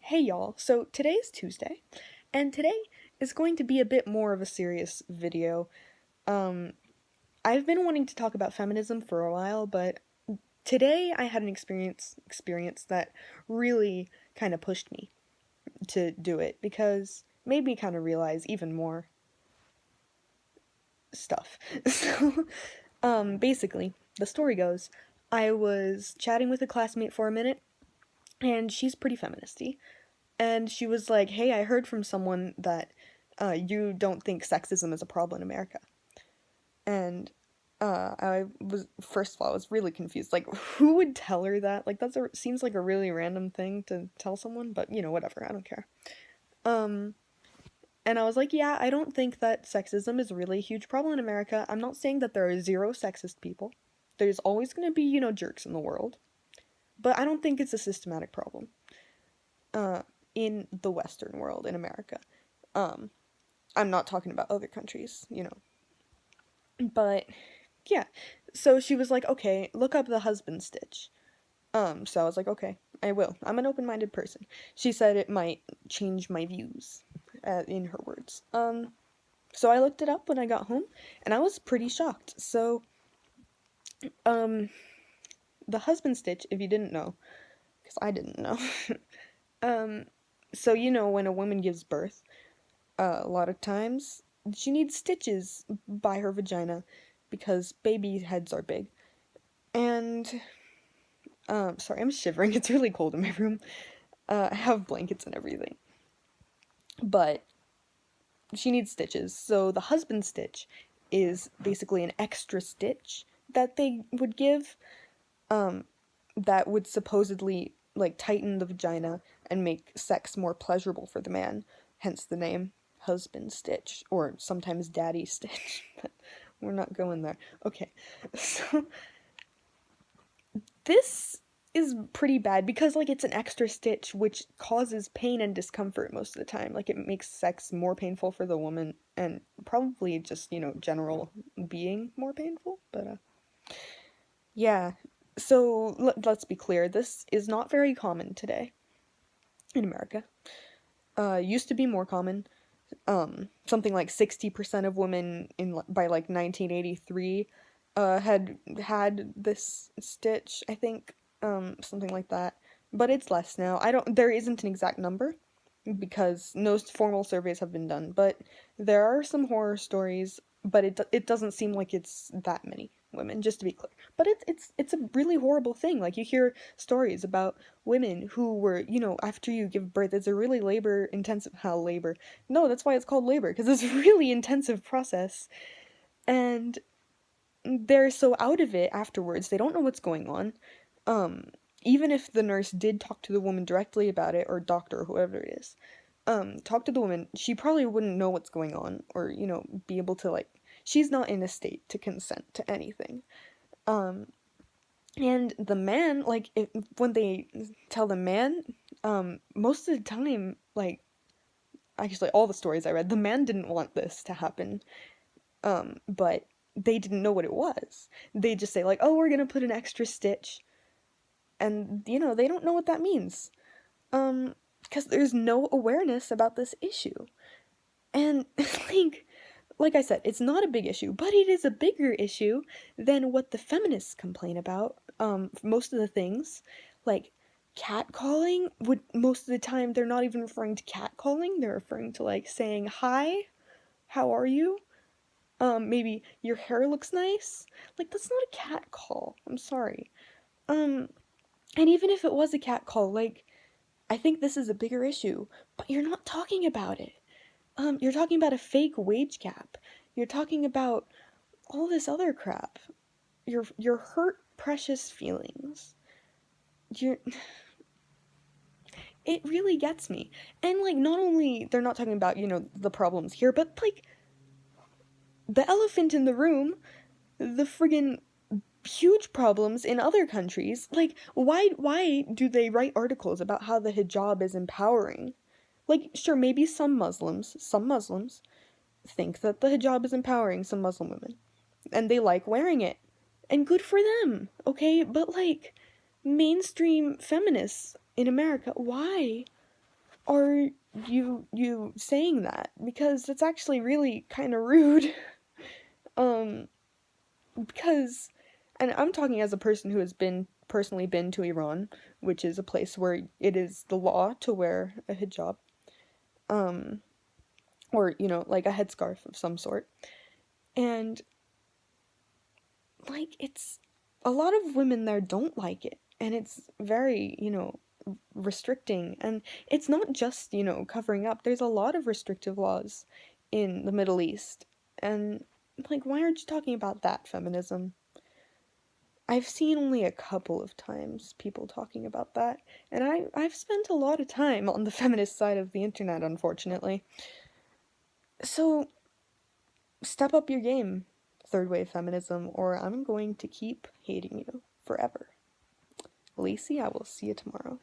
Hey y'all, so today's Tuesday, and today is going to be a bit more of a serious video. Um, I've been wanting to talk about feminism for a while, but today I had an experience that really kind of pushed me to do it because made me kind of realize even more stuff. So, basically, the story goes, I was chatting with a classmate for a minute, and she's pretty feministy. And she was like, "Hey, I heard from someone that you don't think sexism is a problem in America." And I was first of all, I was really confused. Like, who would tell her that? Like, seems like a really random thing to tell someone, but whatever. I don't care. Um, and I was like, "Yeah, I don't think that sexism is really a huge problem in America. I'm not saying that there are zero sexist people. There's always going to be, jerks in the world, but I don't think it's a systematic problem." Uh, in the Western world, in America. Um, I'm not talking about other countries. But yeah. So she was like, "Okay, look up the husband stitch." So I was like, "Okay, I will. I'm an open-minded person." She said it might change my views, in her words. So I looked it up when I got home, and I was pretty shocked. So, um, the husband stitch, if you didn't know, because I didn't know, um, so when a woman gives birth, a lot of times she needs stitches by her vagina because baby heads are big. And sorry, I'm shivering. It's really cold in my room. I have blankets and everything. But she needs stitches. So the husband stitch is basically an extra stitch that they would give um that would supposedly like tighten the vagina and make sex more pleasurable for the man, hence the name husband stitch, or sometimes daddy stitch, but we're not going there. Okay, so this is pretty bad because like it's an extra stitch which causes pain and discomfort most of the time. Like it makes sex more painful for the woman and probably just, general being more painful, but yeah. So let's be clear, this is not very common today in America. Used to be more common. Something like 60% of women by like 1983 had this stitch, I think, something like that. But it's less now. There isn't an exact number because no formal surveys have been done, but there are some horror stories, but it doesn't seem like it's that many women, just to be clear. But it's a really horrible thing. Like you hear stories about women who were, after you give birth, it's a really labor intensive, how labor. No, that's why it's called labor, because it's a really intensive process. And they're so out of it afterwards, they don't know what's going on. Um, Even if the nurse did talk to the woman directly about it, or doctor, or whoever it is, talk to the woman, she probably wouldn't know what's going on, or, be able to, like, she's not in a state to consent to anything. Um, and the man, like, when they tell the man, most of the time, like, actually, all the stories I read, the man didn't want this to happen, but they didn't know what it was. They just say, like, "Oh, we're gonna put an extra stitch," and, they don't know what that means. Because there's no awareness about this issue. And, like I said, it's not a big issue, but it is a bigger issue than what the feminists complain about. Most of the things, like catcalling, would most of the time they're not even referring to catcalling, they're referring to like saying, "Hi, how are you? Maybe your hair looks nice." Like that's not a cat call. I'm sorry. Um, and even if it was a cat call, like I think this is a bigger issue, but you're not talking about it. You're talking about a fake wage gap. You're talking about all this other crap. Your hurt precious feelings. You're It really gets me. And like not only they're not talking about, the problems here, but like the elephant in the room, the friggin' huge problems in other countries. Like why do they write articles about how the hijab is empowering? Like sure, maybe some Muslims think that the hijab is empowering some Muslim women and they like wearing it. And good for them, okay? But like mainstream feminists in America, why? are you saying that? Because it's actually really kind of rude. um because and I'm talking as a person who has been personally been to Iran, which is a place where it is the law to wear a hijab, um or like a headscarf of some sort. And like it's a lot of women there don't like it, and it's very, restricting. And it's not just, covering up. There's a lot of restrictive laws in the Middle East. And like, why aren't you talking about that, feminism? I've seen only a couple of times people talking about that, and I've spent a lot of time on the feminist side of the internet, unfortunately. So step up your game, third wave feminism, or I'm going to keep hating you forever. Lacey, I will see you tomorrow.